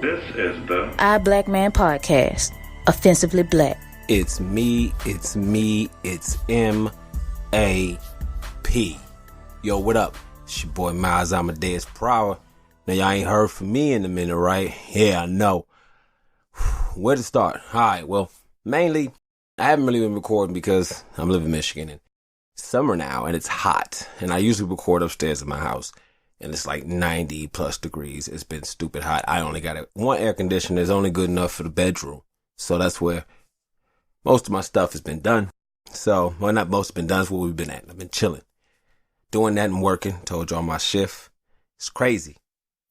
This is the I Black Man Podcast. Offensively Black. It's me, it's M-A-P. Yo, what up? It's your boy Miles Amadeus Prower. Now, y'all ain't heard from me in a minute, right? Yeah, I know. Where to start? Alright, well, mainly, I haven't really been recording because I'm living in Michigan and it's summer now and it's hot. And I usually record upstairs in my house and it's like 90 plus degrees. It's been stupid hot. I only got one air conditioner. It's only good enough for the bedroom. So that's where most of my stuff has been done. So, well, not most have been done. That's where we've been at. I've been chilling. Doing that and working. Told y'all my shift. It's crazy.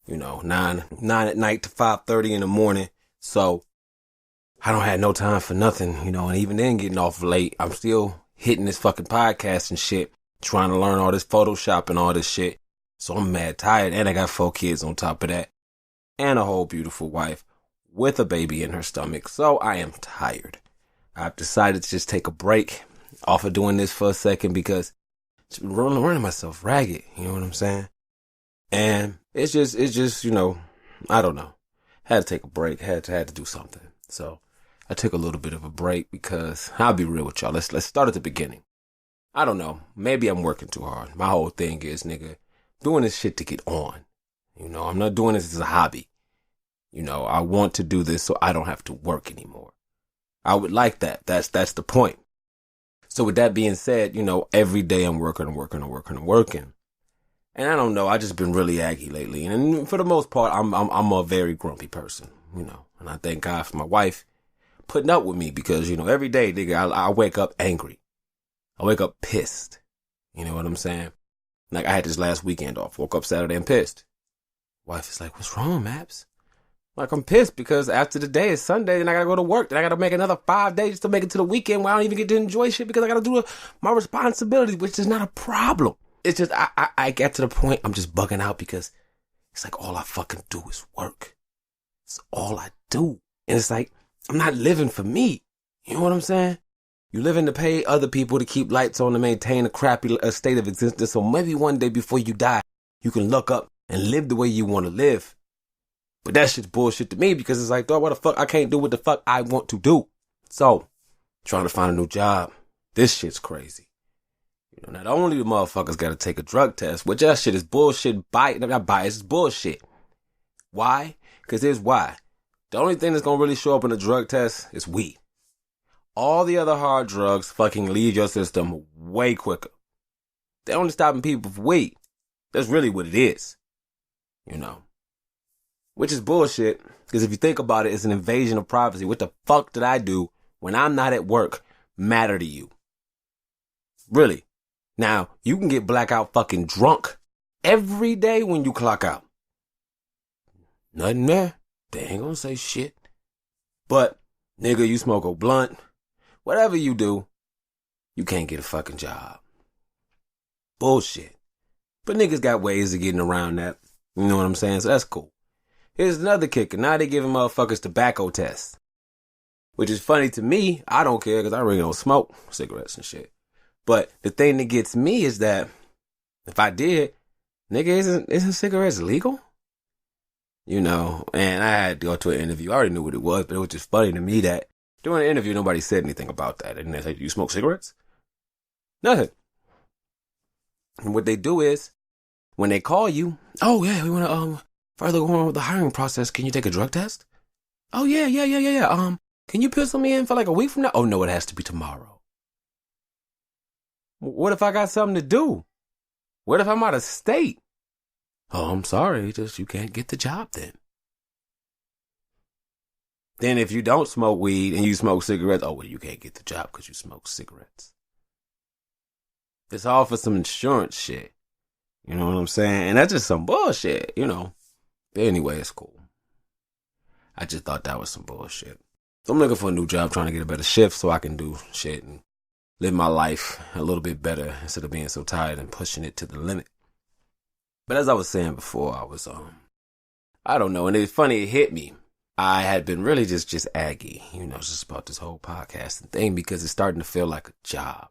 You know, 9 at night to 5:30 in the morning. So, I don't have no time for nothing, you know, and even then getting off late, I'm still hitting this fucking podcast and shit, trying to learn all this Photoshop and all this shit. So I'm mad tired, and I got 4 kids on top of that, and a whole beautiful wife with a baby in her stomach. So I am tired. I've decided to just take a break off of doing this for a second because it's been running myself ragged. You know what I'm saying? And it's just, you know, I don't know. Had to take a break. Had to do something. So I took a little bit of a break because I'll be real with y'all. Let's start at the beginning. I don't know. Maybe I'm working too hard. My whole thing is, nigga, doing this shit to get on. You know, I'm not doing this as a hobby. You know, I want to do this so I don't have to work anymore. I would like that. That's the point. So with that being said, you know, every day I'm working. And I don't know, I just been really aggy lately. And for the most part, I'm a very grumpy person, you know. And I thank God for my wife putting up with me because, you know, every day, nigga, I wake up angry. I wake up pissed. You know what I'm saying? Like, I had this last weekend off. Woke up Saturday and pissed. Wife is like, what's wrong, Maps? Like, I'm pissed because after the day is Sunday and I gotta go to work. Then I gotta make another 5 days to make it to the weekend where I don't even get to enjoy shit because I gotta do my responsibility, which is not a problem. It's just, I get to the point I'm just bugging out because it's like all I fucking do is work. It's all I do. And it's like, I'm not living for me. You know what I'm saying? You living to pay other people to keep lights on to maintain a crappy state of existence. So maybe one day before you die, you can look up and live the way you want to live. But that shit's bullshit to me because it's like, dog, what the fuck? I can't do what the fuck I want to do. So, trying to find a new job. This shit's crazy. You know, not only the motherfuckers got to take a drug test, which that shit is bullshit. Not bias, it's bullshit. Why? Because here's why. The only thing that's going to really show up in a drug test is weed. All the other hard drugs fucking leave your system way quicker. They're only stopping people for weed. That's really what it is. You know. Which is bullshit, because if you think about it, it's an invasion of privacy. What the fuck did I do when I'm not at work matter to you? Really? Now, you can get blackout fucking drunk every day when you clock out. Nothing there. They ain't gonna say shit. But, nigga, you smoke a blunt. Whatever you do, you can't get a fucking job. Bullshit. But niggas got ways of getting around that. You know what I'm saying? So that's cool. Here's another kicker. Now they giving motherfuckers tobacco tests. Which is funny to me. I don't care because I really don't smoke cigarettes and shit. But the thing that gets me is that if I did, nigga, isn't cigarettes legal? You know, and I had to go to an interview. I already knew what it was, but it was just funny to me that during the interview, nobody said anything about that. And they said, you smoke cigarettes? Nothing. And what they do is, when they call you, oh yeah, we want to further go on with the hiring process. Can you take a drug test? Oh yeah. Can you pencil me in for like a week from now? Oh no, it has to be tomorrow. What if I got something to do? What if I'm out of state? Oh, I'm sorry, just you can't get the job then. Then if you don't smoke weed and you smoke cigarettes, oh, well, you can't get the job because you smoke cigarettes. It's all for some insurance shit. You know what I'm saying? And that's just some bullshit, you know. But anyway, it's cool. I just thought that was some bullshit. So I'm looking for a new job, trying to get a better shift so I can do shit and live my life a little bit better instead of being so tired and pushing it to the limit. But as I was saying before, I was, I don't know. And it's funny, it hit me. I had been really just aggy, you know, just about this whole podcasting thing because it's starting to feel like a job.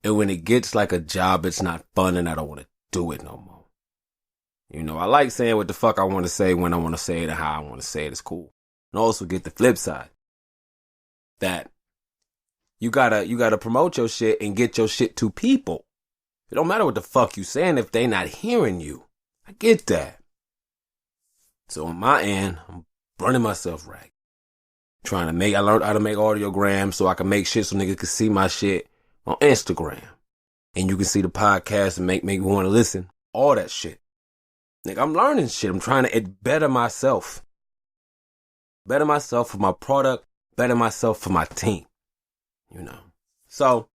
And when it gets like a job, it's not fun and I don't want to do it no more. You know, I like saying what the fuck I want to say when I want to say it and how I want to say it. It's cool. And also get the flip side. That you gotta promote your shit and get your shit to people. It don't matter what the fuck you saying if they not hearing you. I get that. So on my end, I'm running myself right. I learned how to make audiograms so I can make shit so niggas can see my shit on Instagram. And you can see the podcast and make me want to listen. All that shit. Nigga, I'm learning shit. I'm trying to better myself. Better myself for my product. Better myself for my team. You know. So,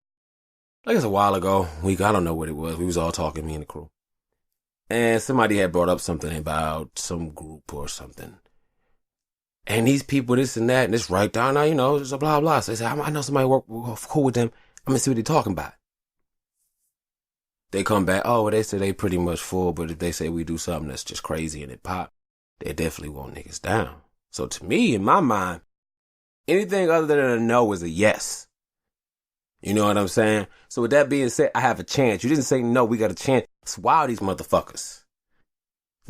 like it's a while ago, I don't know what it was. We was all talking, me and the crew. And somebody had brought up something about some group or something. And these people, this and that, and this right down now, you know, just a blah, blah. So they said, I know somebody work cool with them. I'm going to see what they're talking about. They come back, oh, well, they say they pretty much full, but if they say we do something that's just crazy and it pop, they definitely want niggas down. So to me, in my mind, anything other than a no is a yes. You know what I'm saying? So with that being said, I have a chance. You didn't say no, we got a chance. It's wild, these motherfuckers.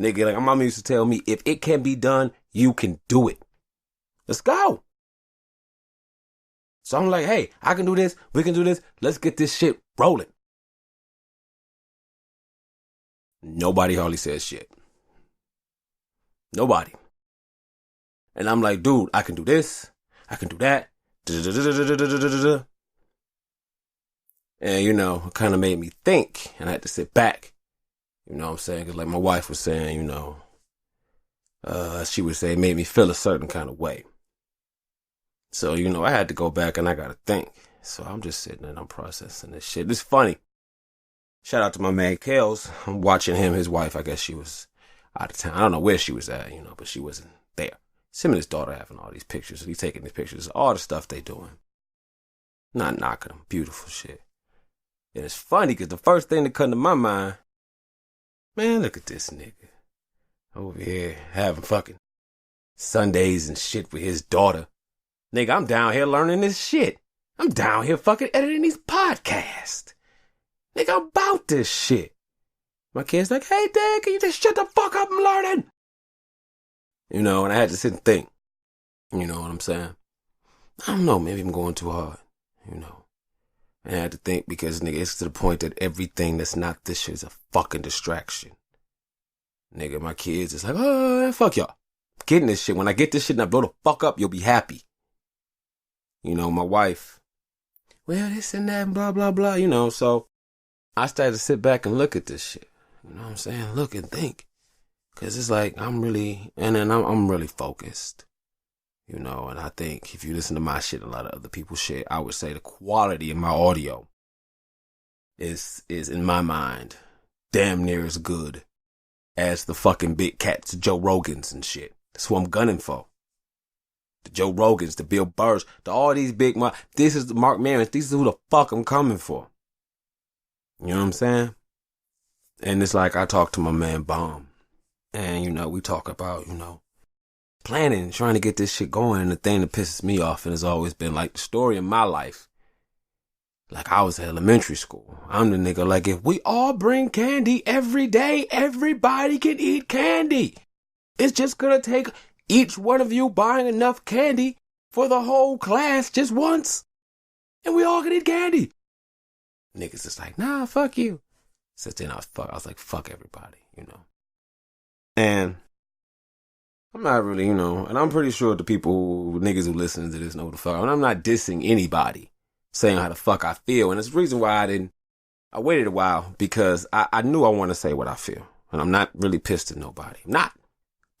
Nigga, like my mama used to tell me, if it can be done, you can do it. Let's go. So I'm like, hey, I can do this. We can do this. Let's get this shit rolling. Nobody hardly says shit. Nobody. And I'm like, dude, I can do this. I can do that. And, you know, it kind of made me think. And I had to sit back. You know what I'm saying? Because like my wife was saying, you know, she would say it made me feel a certain kind of way. So, you know, I had to go back and I got to think. So I'm just sitting and I'm processing this shit. It's funny. Shout out to my man Kels. I'm watching him, his wife. I guess she was out of town. I don't know where she was at, you know, but she wasn't there. It's him and his daughter having all these pictures. He's taking these pictures. All the stuff they doing. Not knocking them. Beautiful shit. And it's funny because the first thing that come to my mind, man, look at this nigga. Over here having fucking Sundays and shit with his daughter. Nigga, I'm down here learning this shit. I'm down here fucking editing these podcasts. Nigga, I'm about this shit. My kid's like, hey, Dad, can you just shut the fuck up? I'm learning. You know, and I had to sit and think. You know what I'm saying? I don't know, maybe I'm going too hard. You know. And I had to think because, nigga, it's to the point that everything that's not this shit is a fucking distraction. Nigga, my kids is like, oh, fuck y'all. I'm getting this shit. When I get this shit and I blow the fuck up, you'll be happy. You know, my wife, well, this and that and blah, blah, blah, you know, so I started to sit back and look at this shit. You know what I'm saying? Look and think. Because it's like, I'm really focused. You know, and I think if you listen to my shit, a lot of other people's shit, I would say the quality of my audio is in my mind, damn near as good as the fucking big cats, Joe Rogans and shit. That's who I'm gunning for. The Joe Rogans, the Bill Burrs, all these big, this is the Mark Marons, this is who the fuck I'm coming for. You know what I'm saying? And it's like I talk to my man Bomb. And, you know, we talk about, you know, planning, trying to get this shit going. And the thing that pisses me off and has always been like the story of my life. Like I was in elementary school. I'm the nigga like if we all bring candy every day, everybody can eat candy. It's just gonna take each one of you buying enough candy for the whole class just once. And we all can eat candy. Niggas just like, nah, fuck you. So then I was like, fuck everybody, you know. And I'm not really, you know, and I'm pretty sure the niggas who listen to this know the fuck. And I'm not dissing anybody, saying how the fuck I feel. And it's the reason why I waited a while because I knew I want to say what I feel. And I'm not really pissed at nobody. I'm not.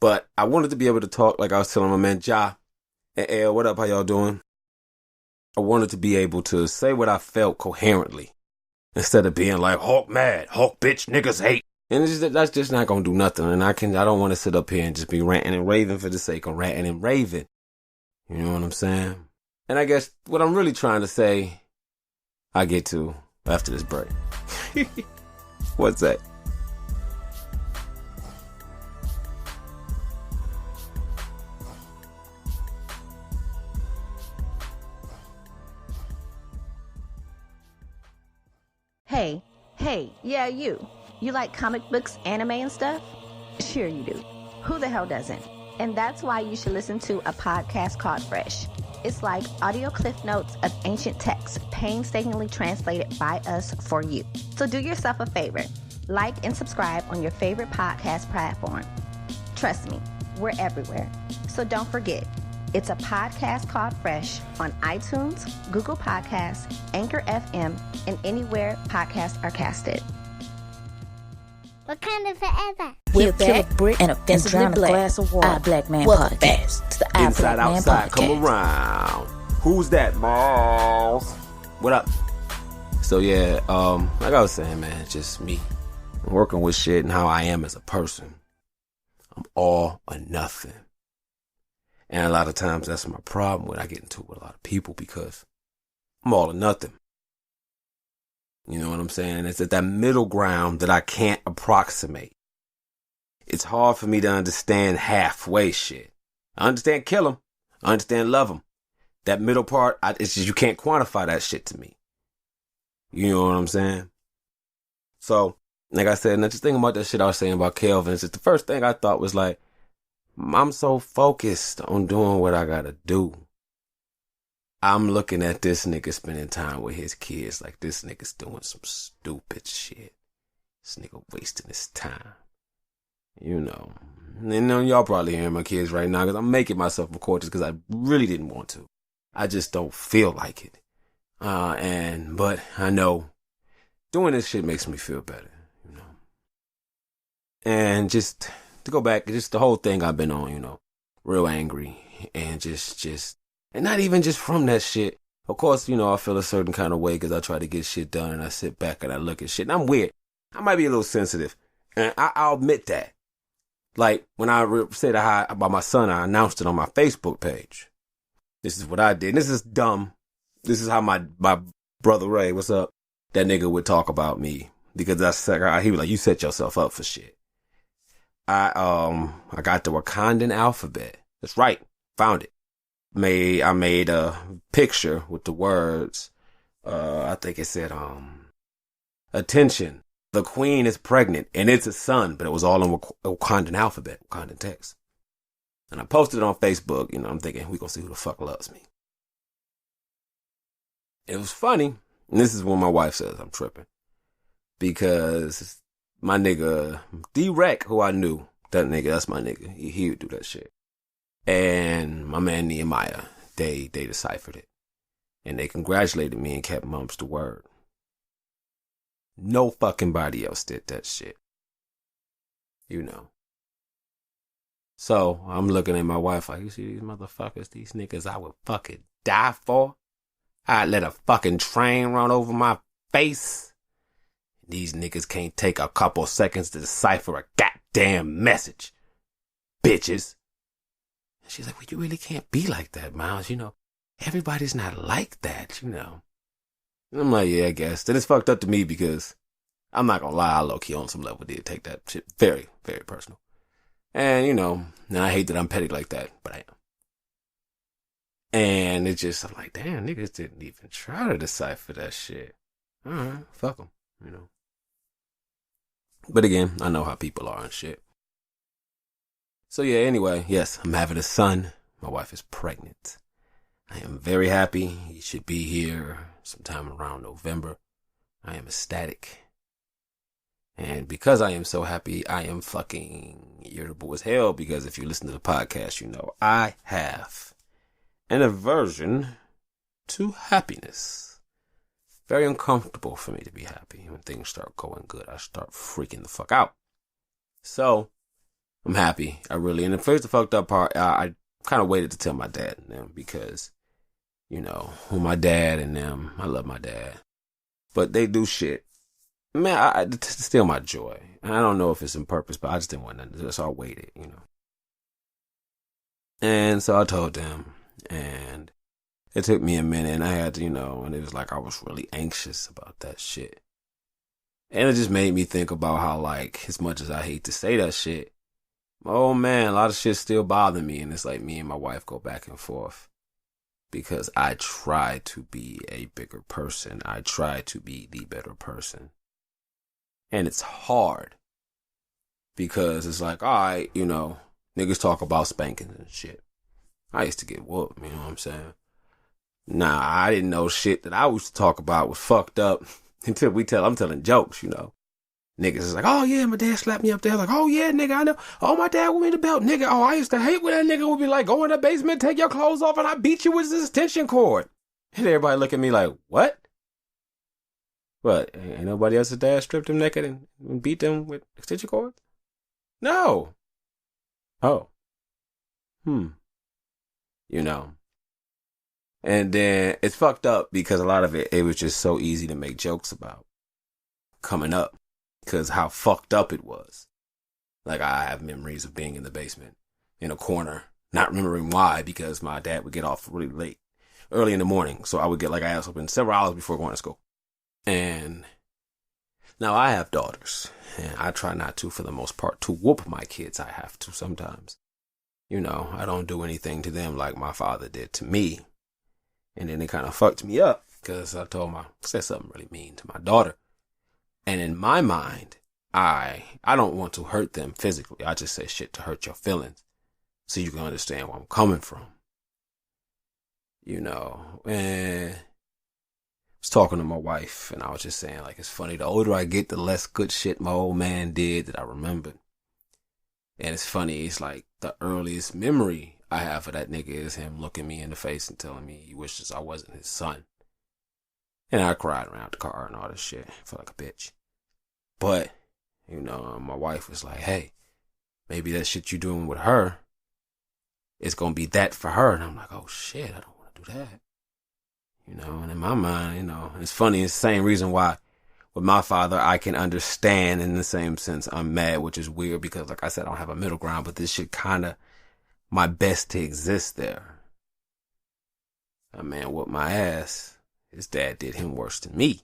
But I wanted to be able to talk like I was telling my man Ja. Hey, what up? How y'all doing? I wanted to be able to say what I felt coherently instead of being like, Hulk mad, Hulk bitch, niggas hate. And that's just not going to do nothing. And I don't want to sit up here and just be ranting and raving for the sake of ranting and raving. You know what I'm saying? And I guess what I'm really trying to say, I get to after this break. What's that? Hey, yeah, you. You like comic books, anime, and stuff? Sure you do. Who the hell doesn't? And that's why you should listen to a podcast called Fresh. It's like audio cliff notes of ancient texts painstakingly translated by us for you. So do yourself a favor. Like and subscribe on your favorite podcast platform. Trust me, we're everywhere. So don't forget, it's a podcast called Fresh on iTunes, Google Podcasts, Anchor FM, and anywhere podcasts are casted. Wakanda forever. We're back and offensively black. glass of water. Our Black Man Welcome Podcast. It's the Our Inside, Black Man outside, Podcast. come around. Who's that, Miles? What up? So yeah, like I was saying, man, just me. I'm working with shit and how I am as a person. I'm all or nothing. And a lot of times that's my problem when I get into it with a lot of people, because I'm all or nothing. You know what I'm saying? It's at that middle ground that I can't approximate. It's hard for me to understand halfway shit. I understand kill 'em. I understand love 'em. That middle part, it's just you can't quantify that shit to me. You know what I'm saying? So, like I said, and just thinking about that shit I was saying about Kelvin, it's just the first thing I thought was like, I'm so focused on doing what I gotta do. I'm looking at this nigga spending time with his kids like this nigga's doing some stupid shit. This nigga wasting his time. You know. And y'all probably hearing my kids right now because I'm making myself record this because I really didn't want to. I just don't feel like it. But I know doing this shit makes me feel better, you know. And just to go back, just the whole thing I've been on, you know, real angry and just, and not even just from that shit. Of course, you know, I feel a certain kind of way because I try to get shit done and I sit back and I look at shit. And I'm weird. I might be a little sensitive. And I'll admit that. Like, when I said hi about my son, I announced it on my Facebook page. This is what I did. And this is dumb. This is how my brother Ray, what's up? That nigga would talk about me. Because he was like, you set yourself up for shit. I got the Wakandan alphabet. That's right. Found it. I made a picture with the words, I think it said, attention, the queen is pregnant and it's a son, but it was all in Wakandan alphabet, Wakandan text. And I posted it on Facebook, you know, I'm thinking, we gonna see who the fuck loves me. It was funny, and this is when my wife says I'm tripping, because my nigga, D-Rec, who I knew, that nigga, that's my nigga, he would do that shit. And my man Nehemiah, they deciphered it. And they congratulated me and kept mumps the word. No fucking body else did that shit. You know. So, I'm looking at my wife like, you see these motherfuckers, these niggas I would fucking die for? I'd let a fucking train run over my face. These niggas can't take a couple seconds to decipher a goddamn message. Bitches. She's like, well, you really can't be like that, Miles. You know, everybody's not like that, you know. And I'm like, yeah, I guess. Then it's fucked up to me because I'm not gonna lie, I low-key on some level did take that shit very, very personal. And, you know, now I hate that I'm petty like that, but I am. And it's just, I'm like, damn, niggas didn't even try to decipher that shit. Alright, fuck them, you know. But again, I know how people are and shit. So yeah, anyway, yes, I'm having a son. My wife is pregnant. I am very happy. He should be here sometime around November. I am ecstatic. And because I am so happy, I am fucking irritable as hell, because if you listen to the podcast, you know I have an aversion to happiness. Very uncomfortable for me to be happy. When things start going good, I start freaking the fuck out. So, I'm happy. I really, and the first fucked up part, I kind of waited to tell my dad and them because, you know, with my dad and them, I love my dad, but they do shit. Man, to steal my joy. And I don't know if it's on purpose, but I just didn't want nothing to do, so I waited, you know. And so I told them, and it took me a minute, and I had to, you know, and it was like I was really anxious about that shit. And it just made me think about how, like, as much as I hate to say that shit, oh man, a lot of shit still bother me, and it's like me and my wife go back and forth because I try to be a bigger person. I try to be the better person. And it's hard. Because it's like, all right, you know, niggas talk about spankings and shit. I used to get whooped, you know what I'm saying? Nah, I didn't know shit that I used to talk about was fucked up until I'm telling jokes, you know. Niggas is like, oh yeah, my dad slapped me up there. Like, oh yeah, nigga, I know. Oh, my dad with me the belt, nigga. Oh, I used to hate when that nigga would be like, go in the basement, take your clothes off, and I beat you with this extension cord. And everybody look at me like, what? What? Ain't nobody else's dad stripped him naked and beat them with extension cords? No. Oh. You know. And then it's fucked up because a lot of it was just so easy to make jokes about coming up because how fucked up it was. Like, I have memories of being in the basement in a corner, not remembering why, because my dad would get off really late, early in the morning. So I would get like ass open several hours before going to school. And now I have daughters, and I try not to, for the most part, to whoop my kids. I have to sometimes. You know, I don't do anything to them like my father did to me. And then it kind of fucked me up because I said something really mean to my daughter. And in my mind, I don't want to hurt them physically. I just say shit to hurt your feelings so you can understand where I'm coming from. You know, and I was talking to my wife and I was just saying, like, it's funny. The older I get, the less good shit my old man did that I remembered. And it's funny. It's like the earliest memory I have of that nigga is him looking me in the face and telling me he wishes I wasn't his son. And I cried around the car and all this shit. I felt like a bitch. But, you know, my wife was like, hey, maybe that shit you doing with her is going to be that for her. And I'm like, oh shit, I don't want to do that. You know, and in my mind, you know, it's funny. It's the same reason why with my father, I can understand in the same sense I'm mad, which is weird because, like I said, I don't have a middle ground, but this shit kind of my best to exist there. That man whooped my ass. His dad did him worse than me.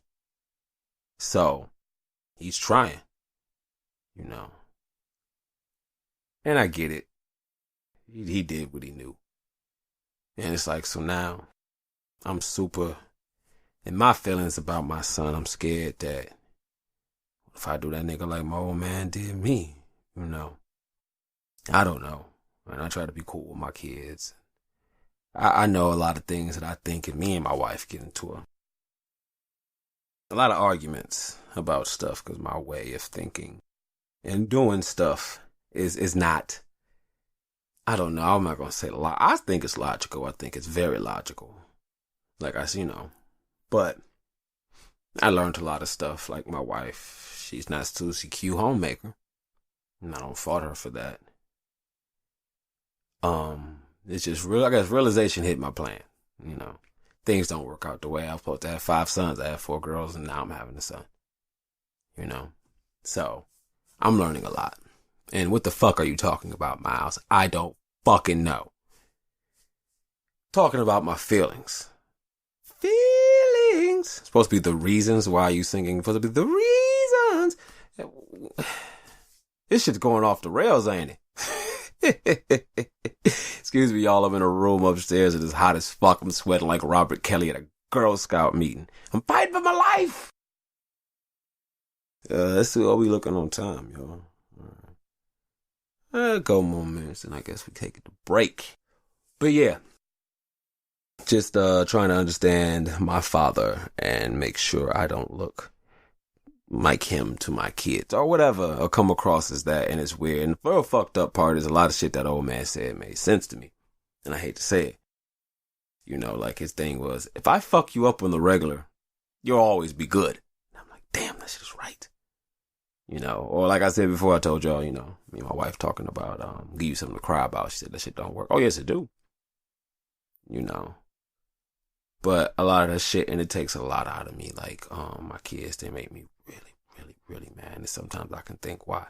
So, he's trying, you know. And I get it. He did what he knew. And it's like, so now, I'm super, in my feelings about my son, I'm scared that if I do that nigga like my old man did me, you know. I don't know. And I try to be cool with my kids. I know a lot of things that I think, and me and my wife get into a lot of arguments about stuff because my way of thinking and doing stuff is not, I don't know, I'm not going to say I think it's logical. I think it's very logical. Like you know, but I learned a lot of stuff. Like my wife, she's not Susie Q homemaker, and I don't fault her for that. It's just real. I guess realization hit my plan. You know, things don't work out the way I was supposed to have 5 sons. I have 4 girls, and now I'm having a son. You know, so I'm learning a lot. And what the fuck are you talking about, Miles? I don't fucking know. Talking about my feelings. Feelings. It's supposed to be the reasons. Why are you singing? It's supposed to be the reasons. This shit's going off the rails, ain't it? Excuse me, y'all. I'm in a room upstairs and it's hot as fuck. I'm sweating like Robert Kelly at a Girl Scout meeting. I'm fighting for my life. Let's see. Are we looking on time, y'all? A couple more minutes and I guess we take it to break. But yeah, just trying to understand my father and make sure I don't look like him to my kids or whatever, or come across as that. And it's weird. And the real fucked up part is a lot of shit that old man said made sense to me. And I hate to say it. You know, like his thing was, if I fuck you up on the regular, you'll always be good. And I'm like, damn, that shit is right. You know, or like I said before, I told y'all, you know, me and my wife talking about, give you something to cry about. She said that shit don't work. Oh, yes, it do. You know. But a lot of that shit, and it takes a lot out of me. Like, my kids, they make me really, really, really mad. And sometimes I can think why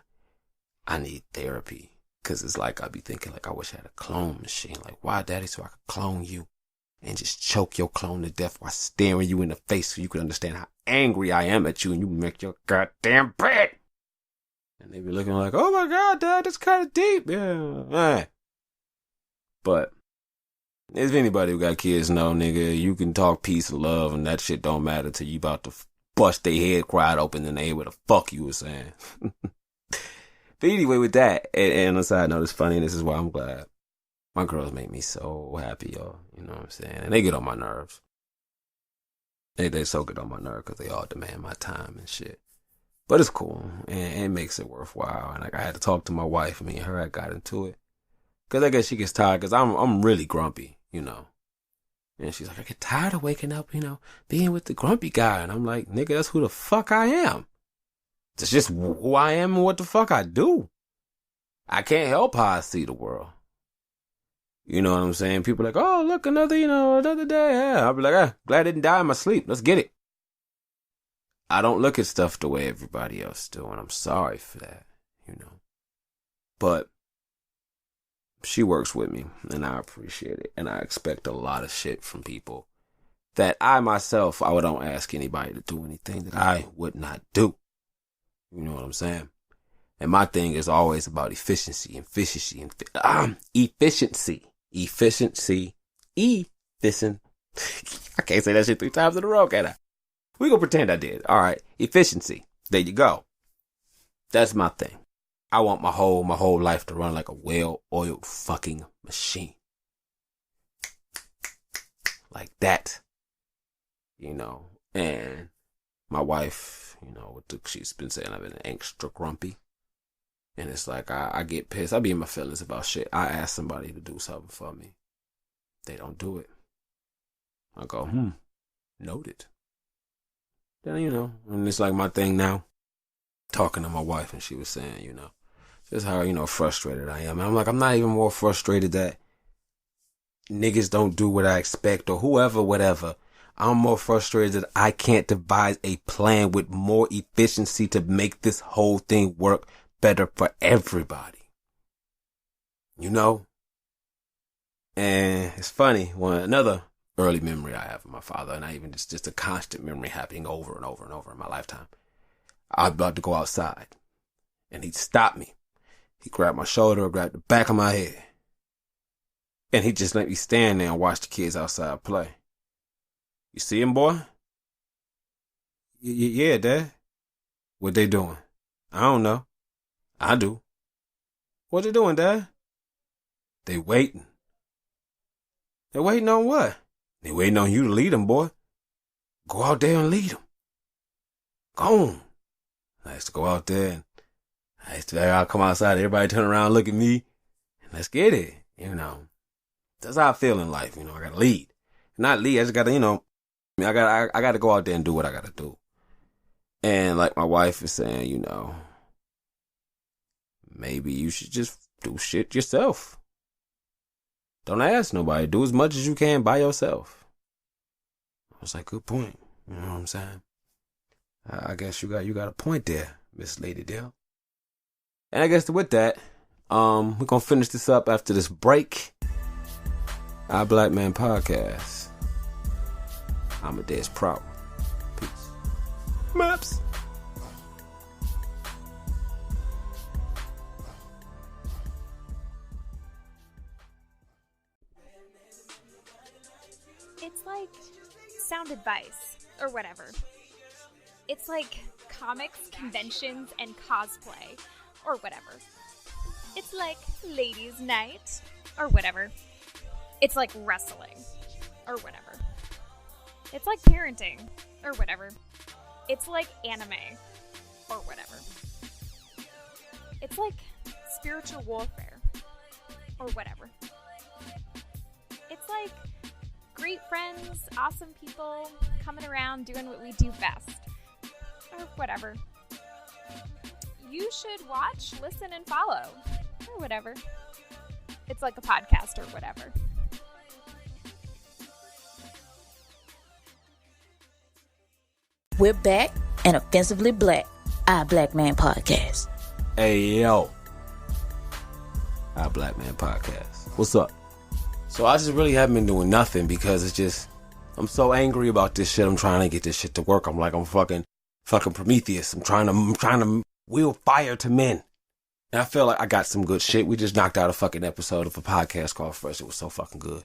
I need therapy. Because it's like I be thinking, like, I wish I had a clone machine. Like, why, Daddy? So I could clone you and just choke your clone to death while staring you in the face so you could understand how angry I am at you and you make your goddamn bed. And they be looking like, oh my God, Dad, that's kind of deep. Yeah. But if anybody who got kids know, nigga, you can talk peace and love and that shit don't matter till you about to bust their head cried open and they hear what the fuck you was saying. But anyway, with that, and on the side note, it's funny, and this is why I'm glad. My girls make me so happy, y'all. You know what I'm saying? And they get on my nerves. They so get on my nerves because they all demand my time and shit. But it's cool, and it makes it worthwhile. And like, I had to talk to my wife. Me and her had got into it. Because I guess she gets tired, because I'm really grumpy, you know. And she's like, I get tired of waking up, you know, being with the grumpy guy. And I'm like, nigga, that's who the fuck I am. It's just who I am and what the fuck I do. I can't help how I see the world. You know what I'm saying? People are like, oh, look, another day. Yeah. I'll be like, glad I didn't die in my sleep. Let's get it. I don't look at stuff the way everybody else do, and I'm sorry for that, you know. But she works with me, and I appreciate it. And I expect a lot of shit from people that I myself, I don't ask anybody to do anything that I would not do. You know what I'm saying? And my thing is always about efficiency. I can't say that shit 3 times in a row, can I? We gonna pretend I did. All right. Efficiency. There you go. That's my thing. I want my whole life to run like a well-oiled fucking machine. Like that. You know. And my wife, you know, she's been saying I've been extra grumpy. And it's like, I get pissed. I be in my feelings about shit. I ask somebody to do something for me. They don't do it. I go, noted. Then, you know, and it's like my thing now, talking to my wife, and she was saying, you know, just how, you know, frustrated I am. And I'm like, I'm not even more frustrated that niggas don't do what I expect or whoever, whatever. I'm more frustrated that I can't devise a plan with more efficiency to make this whole thing work better for everybody. You know? And it's funny, another early memory I have of my father, and I even just a constant memory happening over and over and over in my lifetime. I was about to go outside, and he'd stop me. He grabbed my shoulder, grabbed the back of my head, and he just let me stand there and watch the kids outside play. You see him, boy? Yeah, Dad. What they doing? I don't know. I do. What they doing, Dad? They waiting. They waiting on what? They waiting on you to lead them, boy. Go out there and lead them. Go on. I used to go out there, and I'll come outside, everybody turn around, look at me, and let's get it. You know, that's how I feel in life. You know, I gotta lead. Not lead, I just gotta, you know, I gotta go out there and do what I gotta do. And like my wife is saying, you know, maybe you should just do shit yourself. Don't ask nobody. Do as much as you can by yourself. I was like, good point. You know what I'm saying? I guess you got a point there, Miss Lady Dale. And I guess with that, we're gonna finish this up after this break. Our Black Man Podcast. I'm a Des Proud. Peace. Maps. It's like sound advice or whatever. It's like comics, conventions, and cosplay or whatever. It's like ladies' night or whatever. It's like wrestling or whatever. It's like parenting or whatever. It's like anime or whatever. It's like spiritual warfare or whatever. It's like great friends, awesome people, coming around doing what we do best. Or whatever. You should watch, listen, and follow. Or whatever. It's like a podcast or whatever. We're back and offensively black. Our Black Man Podcast. Hey, yo. Our Black Man Podcast. What's up? So I just really haven't been doing nothing because it's just, I'm so angry about this shit. I'm trying to get this shit to work. I'm like, I'm fucking Prometheus. I'm trying to wheel fire to men. And I feel like I got some good shit. We just knocked out a fucking episode of a podcast called Fresh. It was so fucking good.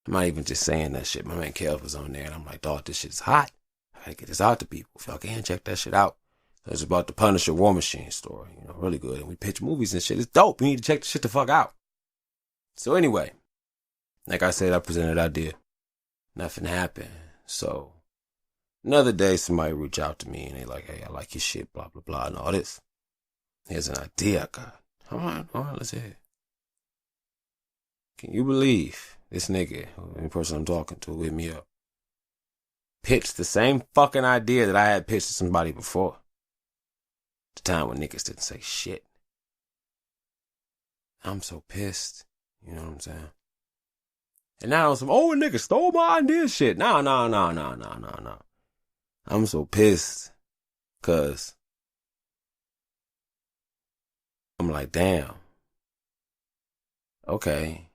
I'm not even just saying that shit. My man Kev was on there, and I'm like, dog, this shit's hot. I gotta get this out to people. If y'all can, check that shit out. It's about the Punisher War Machine story. Really good. And we pitch movies and shit. It's dope. You need to check the shit the fuck out. So anyway, like I said, I presented an idea. Nothing happened. So another day, somebody reached out to me and they like, hey, I like your shit, blah, blah, blah, and all this. Here's an idea I got. All right, let's hear it. Can you believe this nigga, the person I'm talking to, hit me up, pitched the same fucking idea that I had pitched to somebody before? The time when niggas didn't say shit. I'm so pissed. You know what I'm saying? And now some old nigga stole my idea shit. No. I'm so pissed. Cause I'm like, damn. Okay.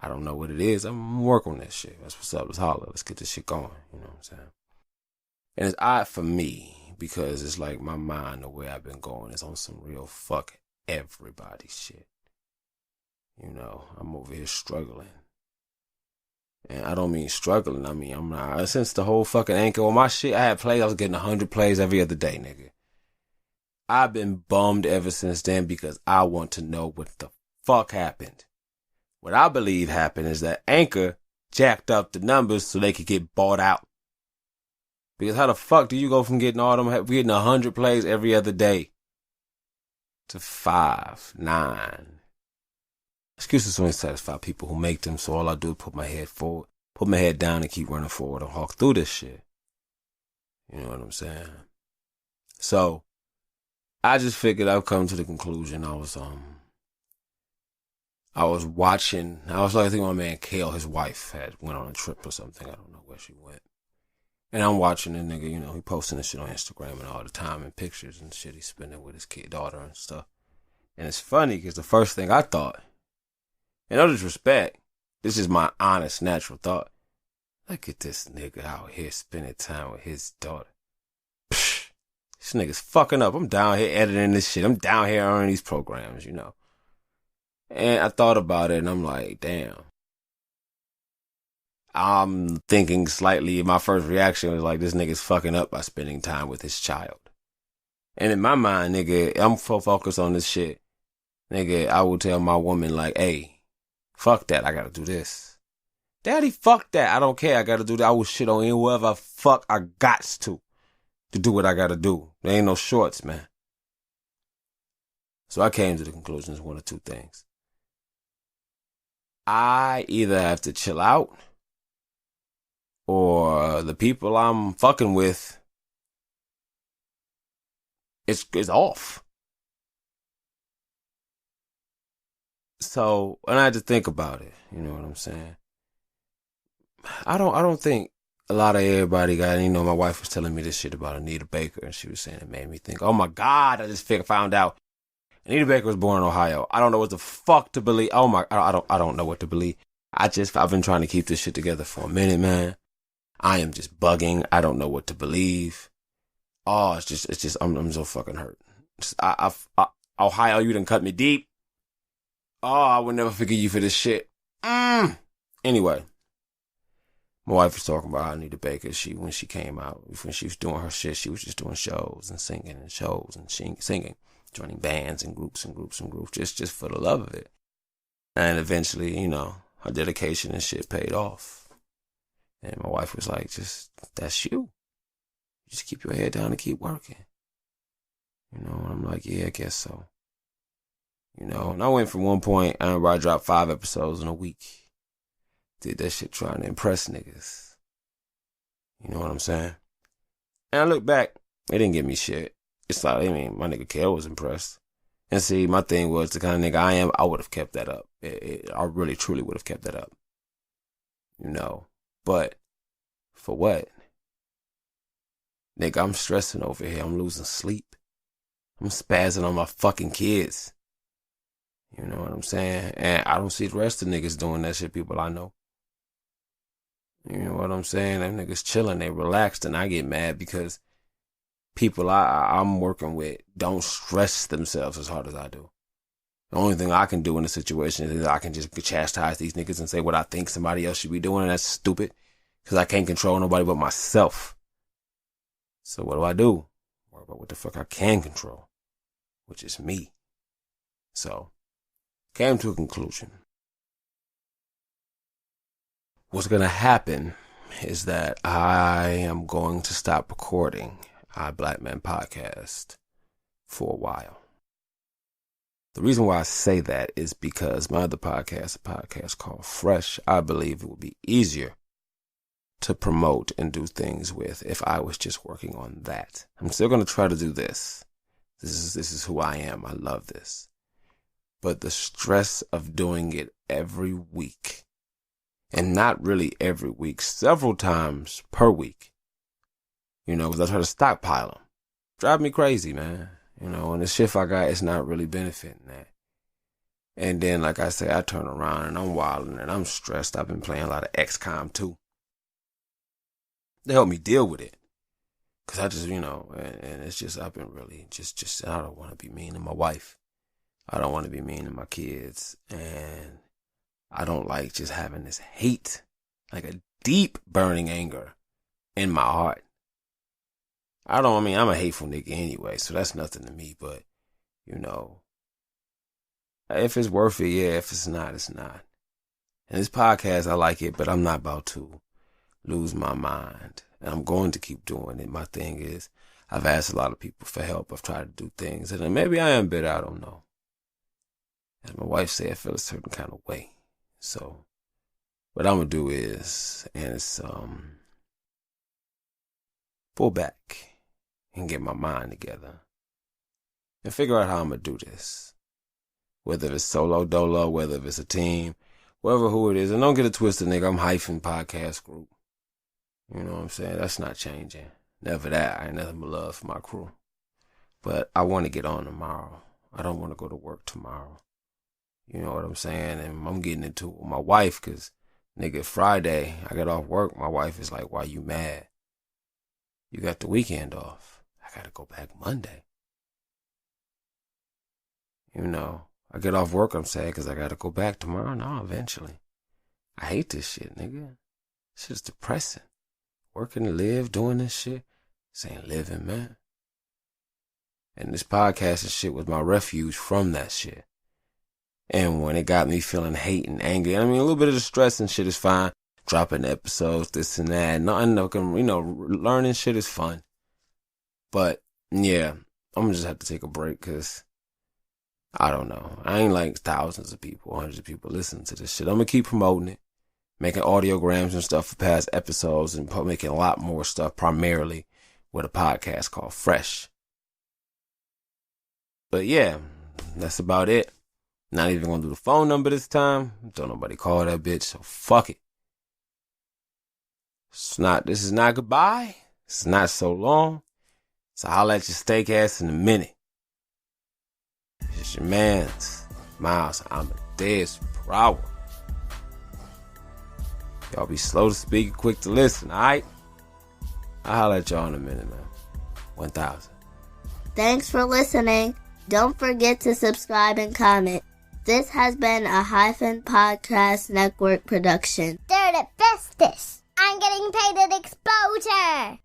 I don't know what it is. I'm working on that shit. That's what's up. Let's holler. Let's get this shit going. You know what I'm saying? And it's odd for me because it's like my mind, the way I've been going is on some real fuck everybody shit. I'm over here struggling. And I don't mean struggling. I mean, I'm not. Since the whole fucking Anchor on my shit, I had plays. I was getting 100 plays every other day, nigga. I've been bummed ever since then because I want to know what the fuck happened. What I believe happened is that Anchor jacked up the numbers so they could get bought out. Because how the fuck do you go from getting 100 plays every other day to 5, 9? Excuses only satisfy people who make them, so all I do is put my head forward, put my head down and keep running forward and hawk through this shit. You know what I'm saying? So, I just figured I'd come to the conclusion. I was watching, I think my man Kale, his wife, went on a trip or something. I don't know where she went. And I'm watching the nigga, he posting this shit on Instagram and all the time and pictures and shit he's spending with his daughter and stuff. And it's funny because the first thing I thought, in no disrespect, this is my honest, natural thought. Look at this nigga out here spending time with his daughter. Psh, this nigga's fucking up. I'm down here editing this shit. I'm down here earning these programs, And I thought about it and I'm like, damn. I'm thinking slightly, my first reaction was like, this nigga's fucking up by spending time with his child. And in my mind, nigga, I'm so focused on this shit. Nigga, I will tell my woman like, hey, fuck that, I gotta do this. Daddy, fuck that, I don't care, I gotta do that. I will shit on whoever fuck I gots to do what I gotta do. There ain't no shorts, man. So I came to the conclusion of one of two things. I either have to chill out or the people I'm fucking with, it's off. So, and I had to think about it. You know what I'm saying? I don't think a lot of everybody got, my wife was telling me this shit about Anita Baker, and she was saying it made me think, oh my God, I just found out Anita Baker was born in Ohio. I don't know what the fuck to believe. Oh my, I don't know what to believe. I've been trying to keep this shit together for a minute, man. I am just bugging. I don't know what to believe. Oh, it's just, I'm so fucking hurt. Ohio, you done cut me deep. Oh, I would never forgive you for this shit. Anyway, my wife was talking about how Anita Baker, when she came out, when she was doing her shit, she was just doing shows and singing and shows and singing, joining bands and groups, just for the love of it. And eventually, her dedication and shit paid off. And my wife was like, that's you. Just keep your head down and keep working. And I'm like, yeah, I guess so. And I went from one point, I remember I dropped 5 episodes in a week. Did that shit trying to impress niggas. You know what I'm saying? And I look back, it didn't give me shit. It's like, my nigga Kel was impressed. And see, my thing was the kind of nigga I am, I would have kept that up. I really, truly would have kept that up. But for what? Nigga, I'm stressing over here. I'm losing sleep. I'm spazzing on my fucking kids. You know what I'm saying? And I don't see the rest of niggas doing that shit, people I know. You know what I'm saying? Them niggas chilling, they relaxed, and I get mad because people I'm working with don't stress themselves as hard as I do. The only thing I can do in a situation is I can just chastise these niggas and say what I think somebody else should be doing, and that's stupid because I can't control nobody but myself. So what do? Worry about what the fuck I can control, which is me. So, came to a conclusion. What's going to happen is that I am going to stop recording our Black Man podcast for a while. The reason why I say that is because my other podcast, a podcast called Fresh, I believe it would be easier to promote and do things with if I was just working on that. I'm still going to try to do this. This is who I am. I love this. But the stress of doing it every week, and not really every week, several times per week, because I try to stockpile them. Drive me crazy, man. And the shift I got is not really benefiting that. And then, like I say, I turn around and I'm wilding and I'm stressed. I've been playing a lot of XCOM too. They help me deal with it. Cause I just, and it's just, I've been really just, I don't want to be mean to my wife. I don't want to be mean to my kids. And I don't like just having this hate, like a deep burning anger in my heart. I'm a hateful nigga anyway, so that's nothing to me, but, if it's worth it, yeah, if it's not, it's not. And this podcast, I like it, but I'm not about to lose my mind. And I'm going to keep doing it. My thing is, I've asked a lot of people for help. I've tried to do things, and maybe I am bitter, I don't know. As my wife said, I feel a certain kind of way. So, what I'm going to do is, pull back and get my mind together and figure out how I'm going to do this. Whether it's solo, dolo, whether it's a team, who it is. And don't get it twisted, nigga. I'm hyphen podcast group. You know what I'm saying? That's not changing. Never that. I ain't nothing but love for my crew. But I want to get on tomorrow. I don't want to go to work tomorrow. You know what I'm saying? And I'm getting into it with my wife because, nigga, Friday, I get off work. My wife is like, why you mad? You got the weekend off. I got to go back Monday. I get off work, I'm sad because I got to go back tomorrow. No, eventually. I hate this shit, nigga. This shit's depressing. Working to live, doing this shit. This ain't living, man. And this podcast and shit was my refuge from that shit. And when it got me feeling hate and angry, a little bit of the stress and shit is fine. Dropping episodes, this and that. Learning shit is fun. But, yeah, I'm going to just have to take a break because I don't know. I ain't like thousands of people, hundreds of people listening to this shit. I'm going to keep promoting it, making audiograms and stuff for past episodes and making a lot more stuff, primarily with a podcast called Fresh. But yeah, that's about it. Not even going to do the phone number this time. Don't nobody call that bitch, so fuck it. This is not goodbye. This is not so long. So I'll let your steak ass in a minute. It's your man's Miles. I'm a dead proud. Y'all be slow to speak and quick to listen, alright? I'll holler at y'all in a minute, man. 1,000. Thanks for listening. Don't forget to subscribe and comment. This has been a Hyphen Podcast Network production. They're the bestest. I'm getting paid at exposure.